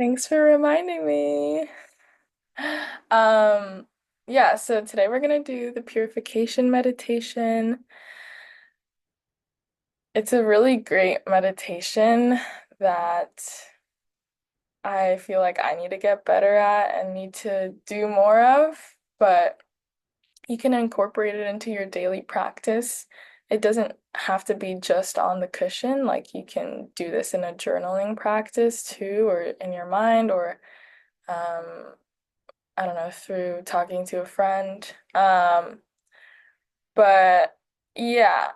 Thanks for reminding me. Um, yeah, so today we're gonna do the purification meditation. It's a really great meditation that I feel like I need to get better at and need to do more of, but you can incorporate it into your daily practice. It doesn't have to be just on the cushion, like you can do this in a journaling practice too, or in your mind, or um, I don't know, through talking to a friend. But yeah,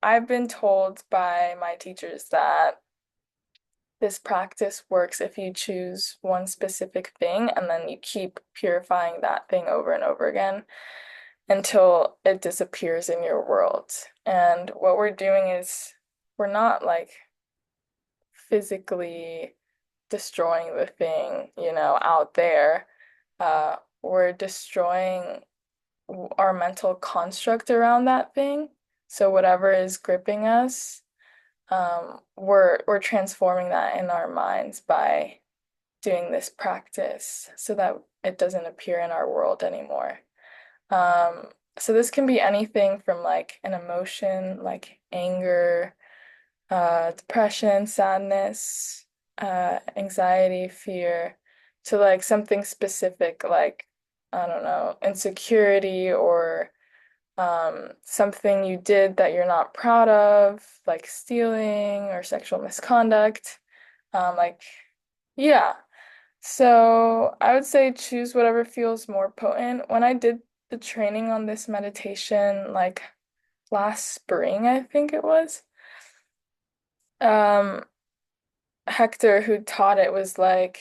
I've been told by my teachers that this practice works if you choose one specific thing and then you keep purifying that thing over and over again until it disappears in your world. And what we're doing is we're not like physically destroying the thing, out there. We're destroying our mental construct around that thing. So whatever is gripping us, we're transforming that in our minds by doing this practice so that it doesn't appear in our world anymore. Um, so this can be anything from like an emotion, like anger, depression, sadness, anxiety, fear, to like something specific like, I don't know, insecurity or something you did that you're not proud of, like stealing or sexual misconduct. Like, yeah. So I would say choose whatever feels more potent. When I did the training on this meditation, like last spring, I think it was, um, Hector, who taught it, was like,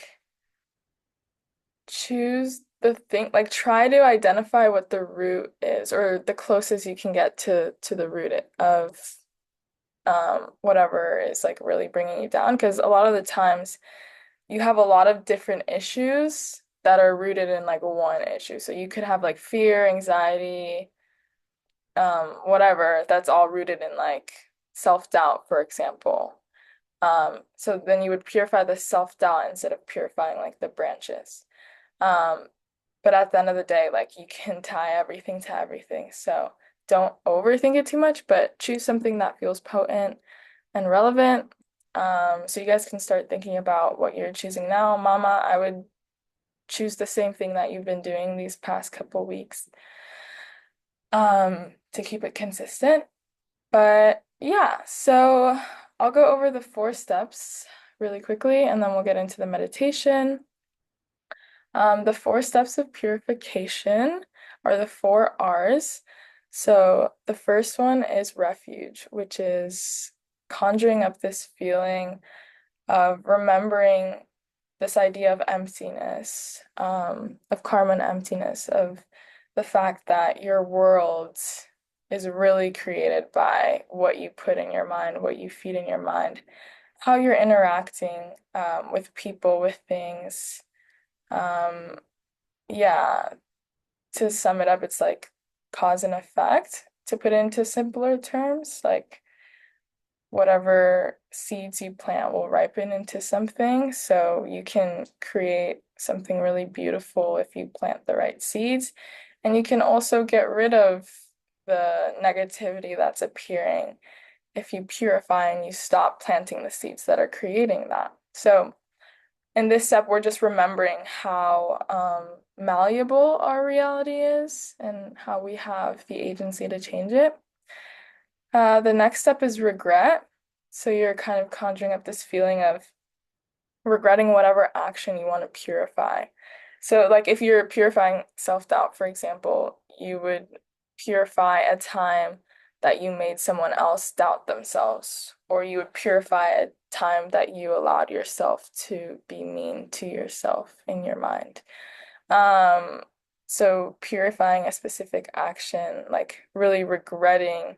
choose the thing, like try to identify what the root is, or the closest you can get to the root of whatever is like really bringing you down. Because a lot of the times you have a lot of different issues that are rooted in like one issue. So you could have like fear, anxiety, whatever, that's all rooted in like self-doubt, for example. So then you would purify the self-doubt instead of purifying like the branches. Um, but at the end of the day, like you can tie everything to everything. So don't overthink it too much, but choose something that feels potent and relevant. So you guys can start thinking about what you're choosing now. Mama, I would choose the same thing that you've been doing these past couple weeks, to keep it consistent. But yeah, so I'll go over the 4 steps really quickly and then we'll get into the meditation. The 4 steps of purification are the 4 R's. So the first one is refuge, which is conjuring up this feeling of remembering this idea of emptiness, of karma and emptiness, of the fact that your world is really created by what you put in your mind, what you feed in your mind, how you're interacting with people, with things. Um, yeah, to sum it up, it's like cause and effect. To put it into simpler terms, like whatever seeds you plant will ripen into something. So you can create something really beautiful if you plant the right seeds. And you can also get rid of the negativity that's appearing if you purify and you stop planting the seeds that are creating that. So in this step, we're just remembering how malleable our reality is and how we have the agency to change it. The next step is regret. So you're kind of conjuring up this feeling of regretting whatever action you want to purify. So, like if you're purifying self-doubt, for example, you would purify a time that you made someone else doubt themselves, or you would purify a time that you allowed yourself to be mean to yourself in your mind. Um, so purifying a specific action, like really regretting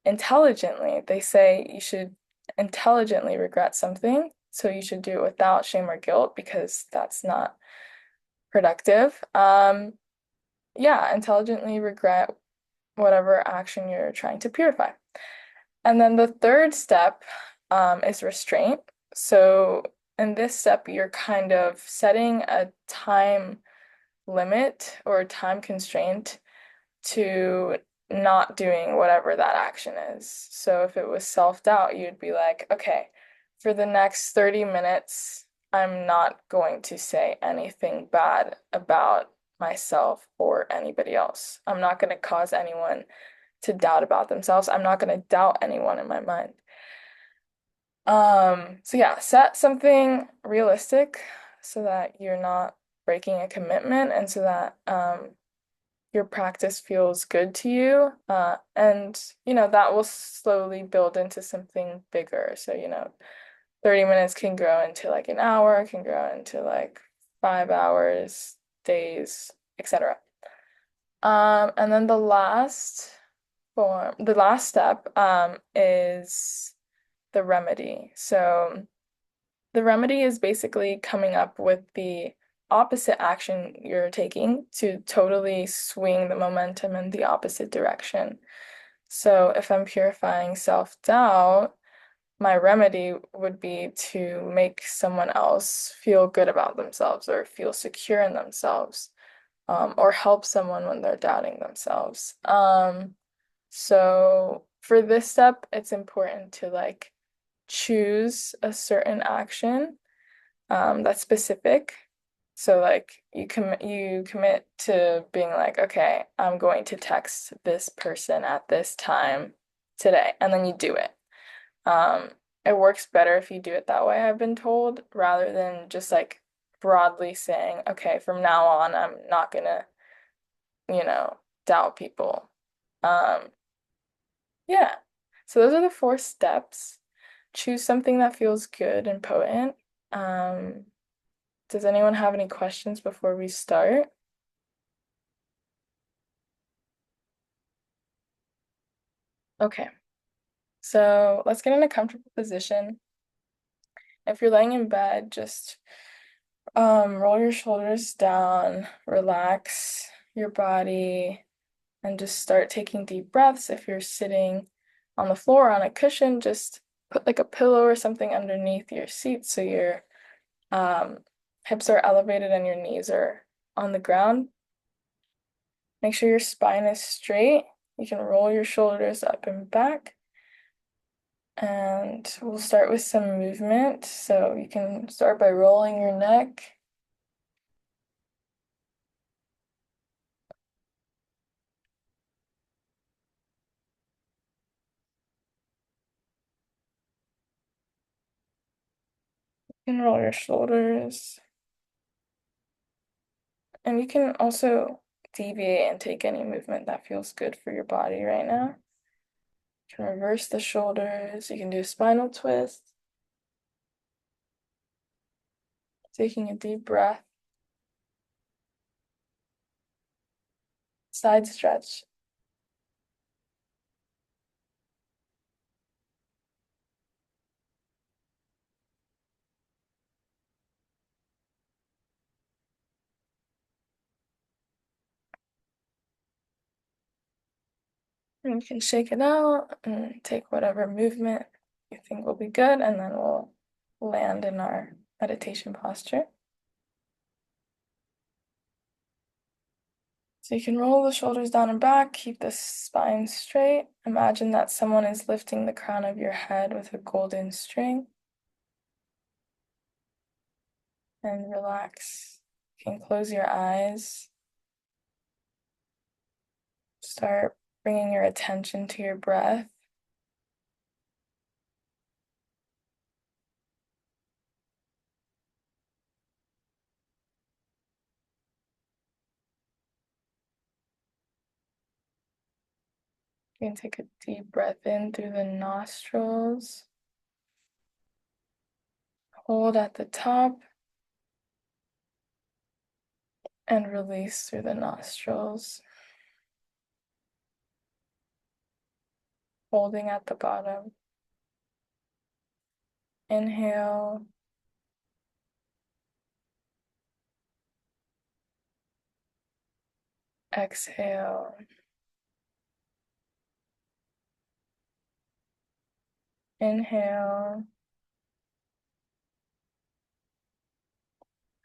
intelligently. They say you should intelligently regret something, so you should do it without shame or guilt because that's not productive. Yeah, intelligently regret whatever action you're trying to purify. And then the third step is restraint. So in this step, you're kind of setting a time limit or time constraint to not doing whatever that action is. So if it was self-doubt, you'd be like, okay, for the next 30 minutes, I'm not going to say anything bad about myself or anybody else. I'm not going to cause anyone to doubt about themselves. I'm not going to doubt anyone in my mind. So yeah, set something realistic so that you're not breaking a commitment and so that your practice feels good to you. And that will slowly build into something bigger. So, 30 minutes can grow into like an hour, can grow into like 5 hours, days, etc. And then the last step is the remedy. So the remedy is basically coming up with the opposite action you're taking to totally swing the momentum in the opposite direction. So if I'm purifying self-doubt, my remedy would be to make someone else feel good about themselves or feel secure in themselves, or help someone when they're doubting themselves. So for this step, it's important to like choose a certain action that's specific. So like you commit to being like, okay, I'm going to text this person at this time today, and then you do it. Um, it works better if you do it that way, I've been told, rather than just like broadly saying, okay, from now on, I'm not gonna, you know, doubt people. Um, yeah. So those are the 4 steps. Choose something that feels good and potent. Um, does anyone have any questions before we start? Okay, so let's get in a comfortable position. If you're laying in bed, just roll your shoulders down, relax your body, and just start taking deep breaths. If you're sitting on the floor on a cushion, just put like a pillow or something underneath your seat so your um, hips are elevated and your knees are on the ground. Make sure your spine is straight. You can roll your shoulders up and back. And we'll start with some movement. So you can start by rolling your neck. You can roll your shoulders. And you can also deviate and take any movement that feels good for your body right now. You can reverse the shoulders. You can do a spinal twist. Taking a deep breath. Side stretch. And you can shake it out and take whatever movement you think will be good, and then we'll land in our meditation posture. So you can roll the shoulders down and back, keep the spine straight. Imagine that someone is lifting the crown of your head with a golden string, and relax. You can close your eyes. Start bringing your attention to your breath. You can take a deep breath in through the nostrils. Hold at the top and release through the nostrils. Holding at the bottom. Inhale. Exhale. Inhale.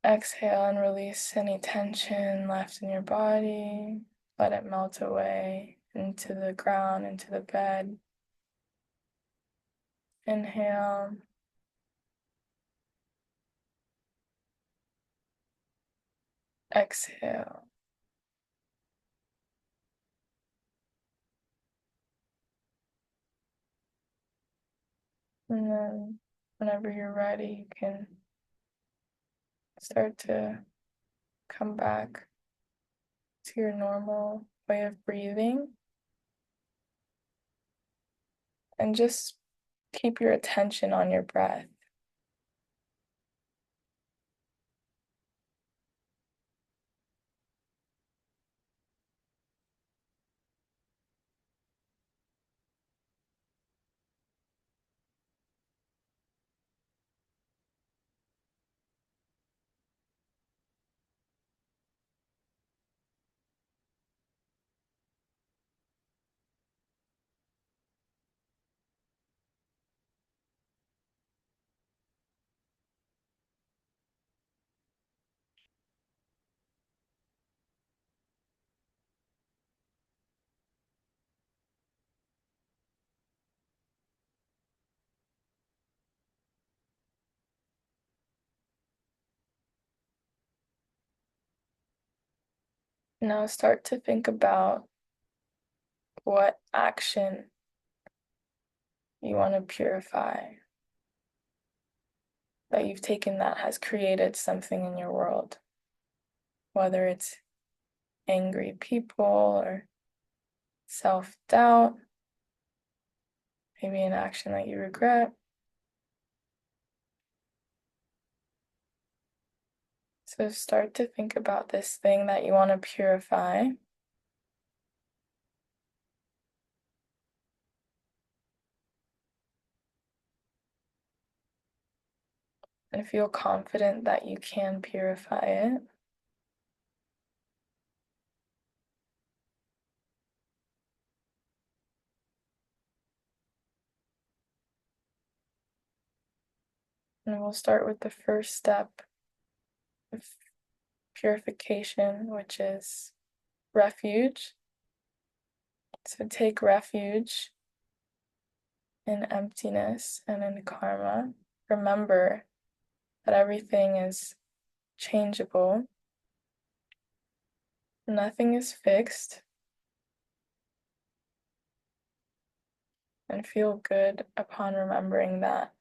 Exhale and release any tension left in your body. Let it melt away into the ground, into the bed. Inhale. Exhale. And then whenever you're ready, you can start to come back to your normal way of breathing and just keep your attention on your breath. Now start to think about what action you want to purify that you've taken that has created something in your world, whether it's angry people or self-doubt, maybe an action that you regret. So start to think about this thing that you want to purify. And feel confident that you can purify it. And we'll start with the first step of purification, which is refuge. So take refuge in emptiness and in karma. Remember that everything is changeable, nothing is fixed, and feel good upon remembering that.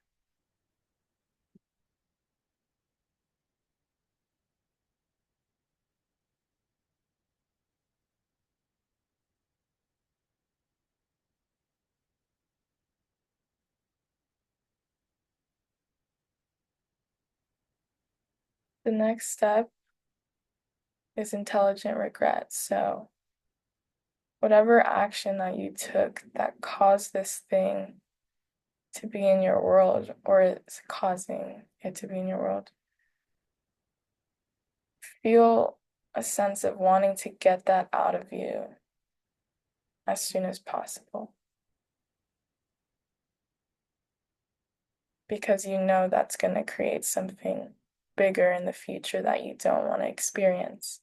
The next step is intelligent regret. So, whatever action that you took that caused this thing to be in your world or is causing it to be in your world, feel a sense of wanting to get that out of you as soon as possible. Because you know that's going to create something bigger in the future that you don't want to experience.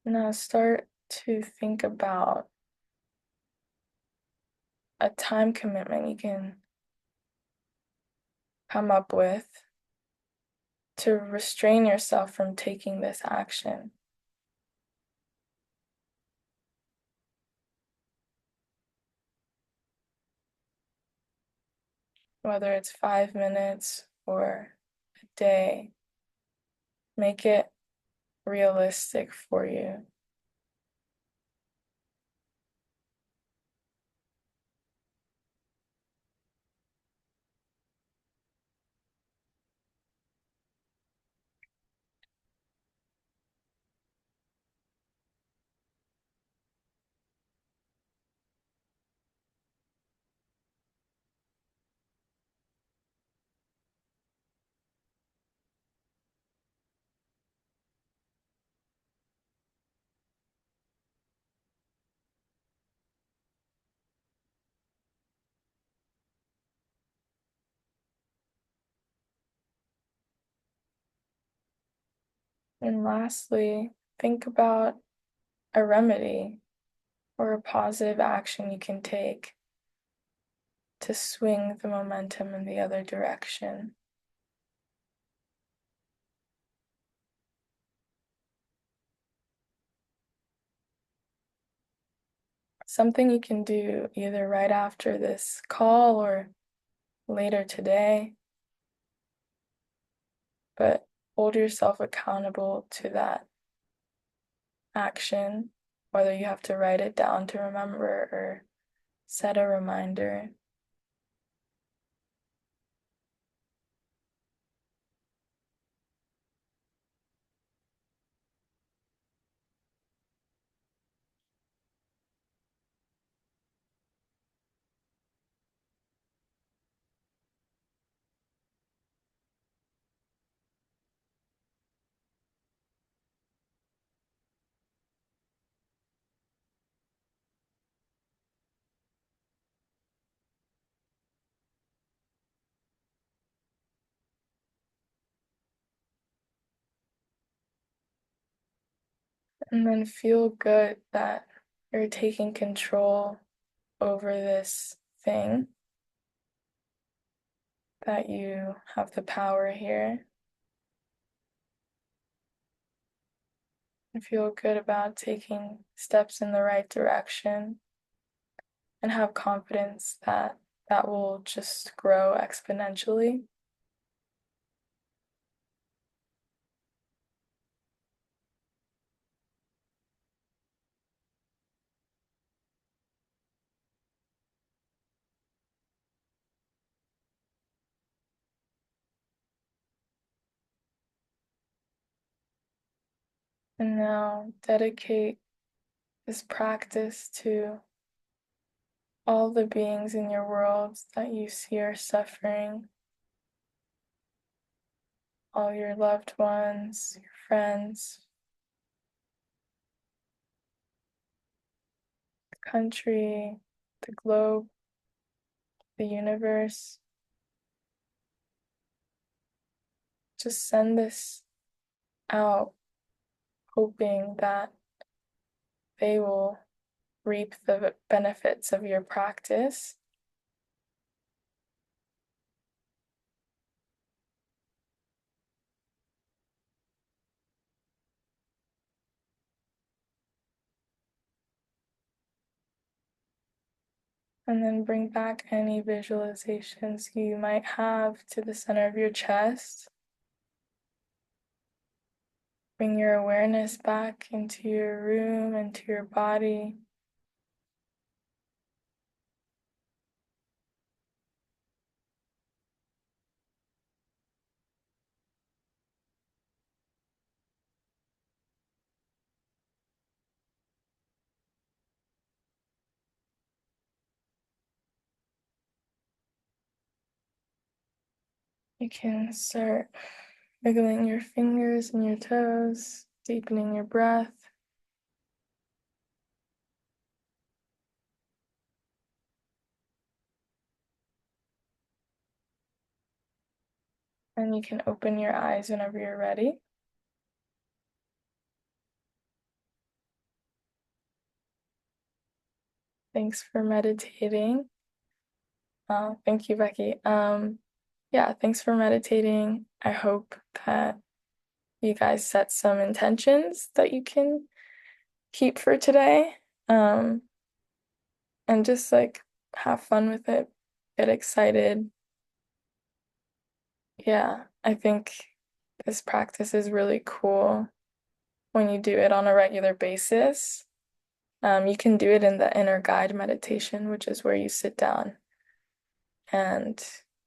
Now start to think about a time commitment you can come up with to restrain yourself from taking this action. Whether it's 5 minutes or a day, make it realistic for you. And lastly, think about a remedy or a positive action you can take to swing the momentum in the other direction. Something you can do either right after this call or later today, but hold yourself accountable to that action, whether you have to write it down to remember or set a reminder. And then feel good that you're taking control over this thing, that you have the power here. And feel good about taking steps in the right direction and have confidence that that will just grow exponentially. And now dedicate this practice to all the beings in your world that you see are suffering, all your loved ones, your friends, the country, the globe, the universe. Just send this out, hoping that they will reap the benefits of your practice. And then bring back any visualizations you might have to the center of your chest. Bring your awareness back into your room, into your body. You can start wiggling your fingers and your toes, deepening your breath. And you can open your eyes whenever you're ready. Thanks for meditating. Thank you, Becky. Yeah, thanks for meditating. I hope that you guys set some intentions that you can keep for today. Um, and just like have fun with it, get excited. Yeah, I think this practice is really cool. when you do it on a regular basis. You can do it in the inner guide meditation, which is where you sit down and,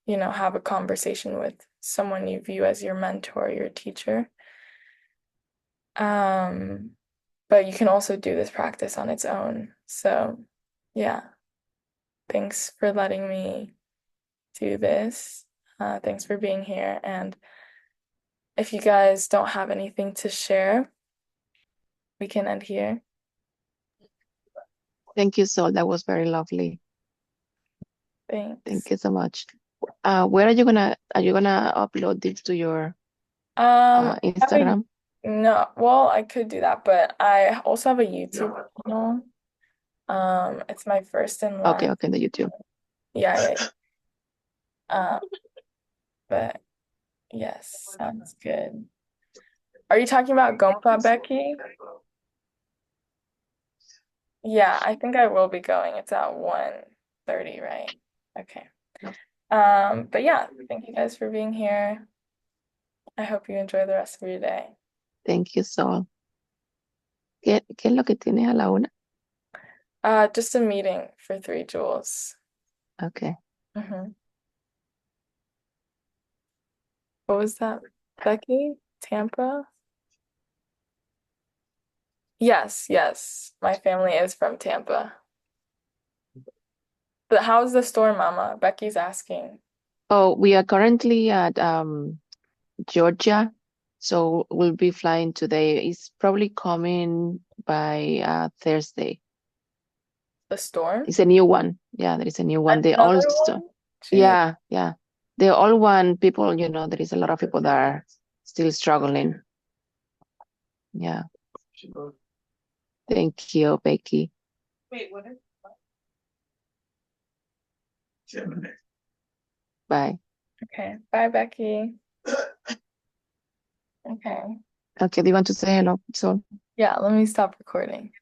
have a conversation with someone you view as your mentor, your teacher. But you can also do this practice on its own. So, yeah, thanks for letting me do this. Thanks for being here. And if you guys don't have anything to share, we can end here. Thank you, Sol. That was very lovely. Thanks. Thank you so much. Where are you gonna upload this to your Instagram? No, well, I could do that, but I also have a YouTube channel. It's my first and Okay, last. okay, the YouTube. Yeah. But yes, sounds good. Are you talking about Gompa, Becky? Yeah, I think I will be going. It's at 1:30, right? Okay. But yeah, thank you guys for being here. I hope you enjoy the rest of your day. Thank you, Sol. ¿Qué es lo que tienes a la una? Just a meeting for 3 jewels. Okay. What was that, Becky? Tampa? Yes. My family is from Tampa. But how's the store, Mama? Becky's asking. Oh, we are currently at Georgia, so we'll be flying today. It's probably coming by Thursday. The storm? It's a new one. Yeah, there is a new one. They all Another one? Gee. yeah. They all want people, there is a lot of people that are still struggling. Yeah. Thank you, Becky. Wait, what is Bye. Okay. Bye, Becky. Okay. Okay, do you want to say hello? So Yeah, let me stop recording.